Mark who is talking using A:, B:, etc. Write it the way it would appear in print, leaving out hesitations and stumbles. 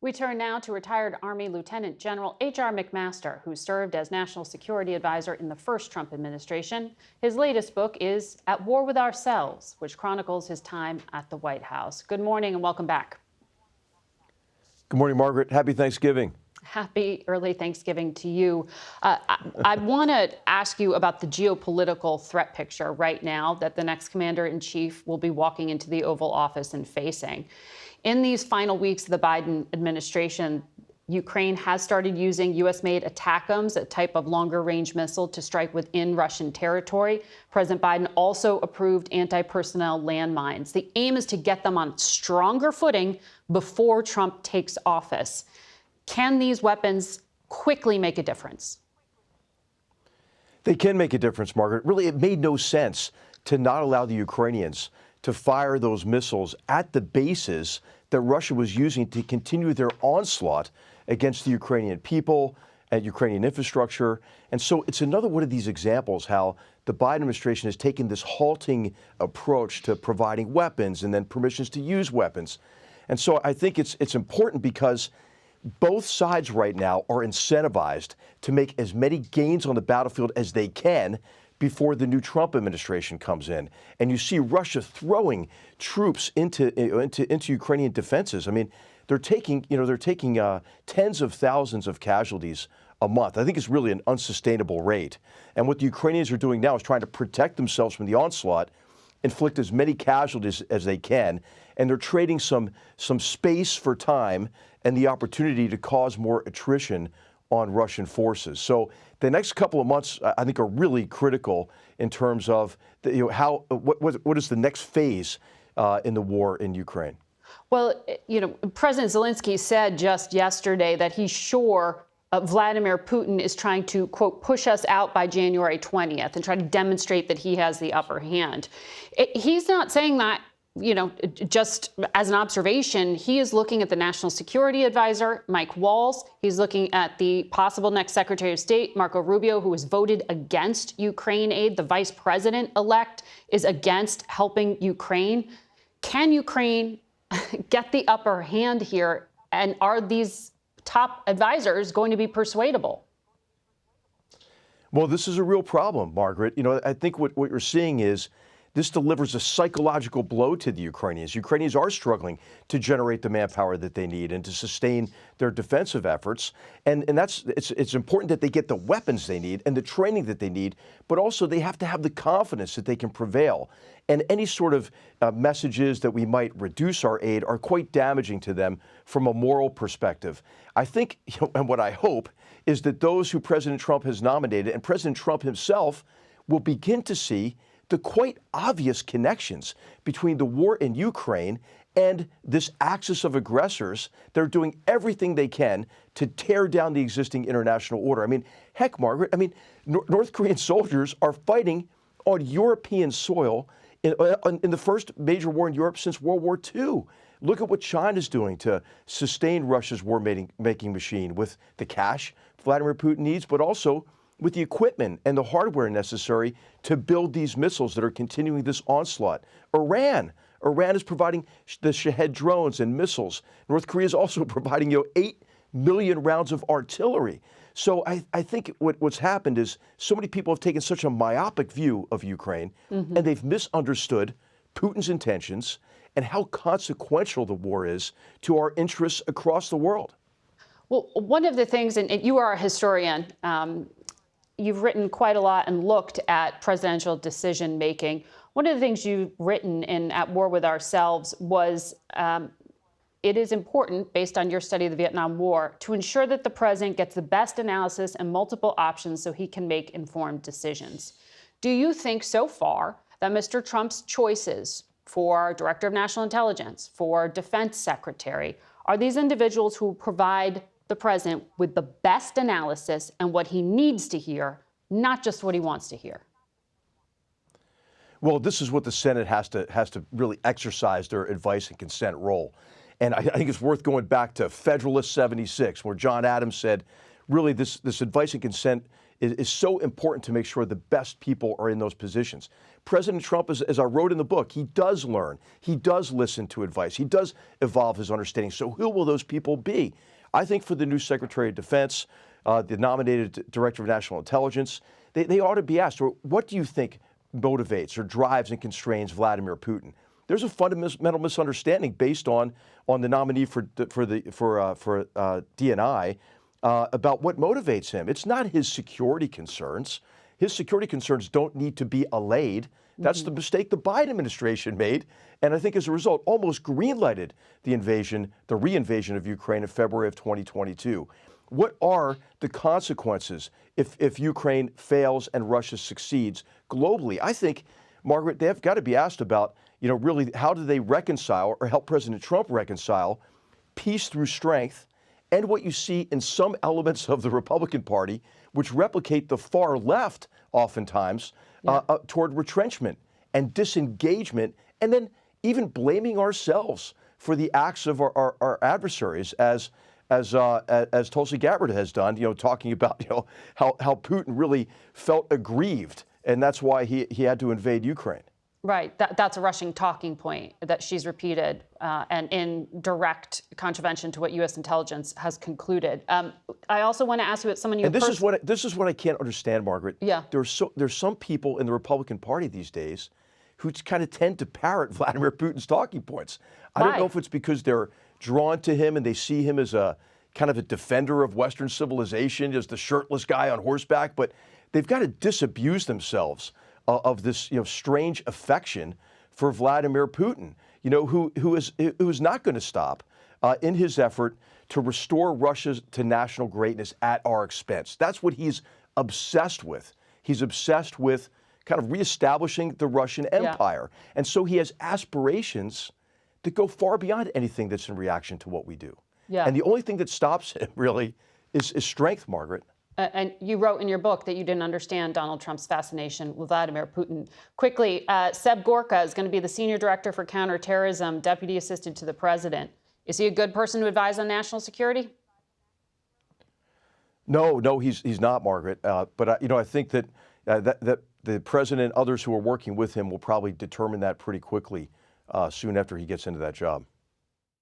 A: We turn now to retired Army Lieutenant General H.R. McMaster, who served as National Security Advisor in the first Trump administration. His latest book is At War with Ourselves, which chronicles his time at the White House. Good morning and welcome back.
B: Good morning, Margaret. Happy Thanksgiving.
A: Happy early Thanksgiving to you. I want to ask you about the geopolitical threat picture right now that the next commander-in-chief will be walking into the Oval Office and facing. In these final weeks of the Biden administration, Ukraine has started using U.S.-made ATACMS, a type of longer-range missile, to strike within Russian territory. President Biden also approved anti-personnel landmines. The aim is to get them on stronger footing before Trump takes office. Can these weapons quickly make a difference?
B: They can make a difference, Margaret. Really, it made no sense to not allow the Ukrainians to fire those missiles at the bases that Russia was using to continue their onslaught against the Ukrainian people and Ukrainian infrastructure. And so it's another one of these examples how the Biden administration has taken this halting approach to providing weapons and then permissions to use weapons. And so I think it's important because both sides right now are incentivized to make as many gains on the battlefield as they can before the new Trump administration comes in. And you see Russia throwing troops into Ukrainian defenses. I mean, they're taking tens of thousands of casualties a month. I think it's really an unsustainable rate. And what the Ukrainians are doing now is trying to protect themselves from the onslaught, inflict as many casualties as they can, and they're trading some space for time and the opportunity to cause more attrition on Russian forces. So the next couple of months, I think, are really critical in terms of what is the next phase in the war in Ukraine.
A: Well, President Zelensky said just yesterday that he's sure Vladimir Putin is trying to, quote, push us out by January 20th and try to demonstrate that he has the upper hand. He's not saying that, just as an observation. He is looking at the National Security Advisor, Mike Waltz. He's looking at the possible next Secretary of State, Marco Rubio, who has voted against Ukraine aid. The vice president-elect is against helping Ukraine. Can Ukraine get the upper hand here? And are these top advisors going to be persuadable?
B: Well, this is a real problem, Margaret. I think what you're seeing is this delivers a psychological blow to the Ukrainians. Ukrainians are struggling to generate the manpower that they need and to sustain their defensive efforts. And it's important that they get the weapons they need and the training that they need, but also they have to have the confidence that they can prevail. And any sort of messages that we might reduce our aid are quite damaging to them from a moral perspective. I think, and what I hope, is that those who President Trump has nominated and President Trump himself will begin to see the quite obvious connections between the war in Ukraine and this axis of aggressors. They're doing everything they can to tear down the existing international order. I mean, heck, Margaret, North Korean soldiers are fighting on European soil in the first major war in Europe since World War II. Look at what China's doing to sustain Russia's war-making machine with the cash Vladimir Putin needs, but also with the equipment and the hardware necessary to build these missiles that are continuing this onslaught. Iran is providing the Shahed drones and missiles. North Korea is also providing 8 million rounds of artillery. So I think what's happened is so many people have taken such a myopic view of Ukraine, and they've misunderstood Putin's intentions and how consequential the war is to our interests across the world.
A: Well, one of the things, and you are a historian, you've written quite a lot and looked at presidential decision making. One of the things you've written in At War with Ourselves was it is important, based on your study of the Vietnam War, to ensure that the president gets the best analysis and multiple options so he can make informed decisions. Do you think so far that Mr. Trump's choices for Director of National Intelligence, for Defense Secretary, are these individuals who provide the president with the best analysis and what he needs to hear, not just what he wants to hear?
B: Well, this is what the Senate has to really exercise their advice and consent role. And I think it's worth going back to Federalist 76, where John Adams said, really, this advice and consent is so important to make sure the best people are in those positions. President Trump, as I wrote in the book, he does learn. He does listen to advice. He does evolve his understanding. So who will those people be? I think for the new Secretary of Defense, the nominated Director of National Intelligence, they ought to be asked, what do you think motivates or drives and constrains Vladimir Putin? There's a fundamental misunderstanding based on the nominee for D&I about what motivates him. It's not his security concerns. His security concerns don't need to be allayed. That's the mistake the Biden administration made, and I think as a result almost greenlighted the re-invasion of Ukraine in February of 2022. What are the consequences if Ukraine fails and Russia succeeds globally? I think, Margaret, they've got to be asked about, really how do they reconcile or help President Trump reconcile peace through strength and what you see in some elements of the Republican Party, which replicate the far left oftentimes toward retrenchment and disengagement, and then even blaming ourselves for the acts of our adversaries, as Tulsi Gabbard has done, talking about how Putin really felt aggrieved, and that's why he had to invade Ukraine.
A: Right. That's a rushing talking point that she's repeated and in direct contravention to what U.S. intelligence has concluded. I also want to ask you about someone you.
B: And this is what I can't understand, Margaret.
A: Yeah.
B: There's some people in the Republican Party these days who kind of tend to parrot Vladimir Putin's talking points. I don't know if it's because they're drawn to him and they see him as a kind of a defender of Western civilization, as the shirtless guy on horseback, but they've got to disabuse themselves of this strange affection for Vladimir Putin, who is not going to stop in his effort to restore Russia to national greatness at our expense. That's what he's obsessed with. He's obsessed with kind of reestablishing the Russian Empire. And so he has aspirations that go far beyond anything that's in reaction to what we do.
A: Yeah.
B: And the only thing that stops him really is strength, Margaret.
A: And you wrote in your book that you didn't understand Donald Trump's fascination with Vladimir Putin. Quickly, Seb Gorka is going to be the Senior Director for Counterterrorism, Deputy Assistant to the President. Is he a good person to advise on national security?
B: No, he's not, Margaret. But I think that the president and others who are working with him will probably determine that pretty quickly soon after he gets into that job.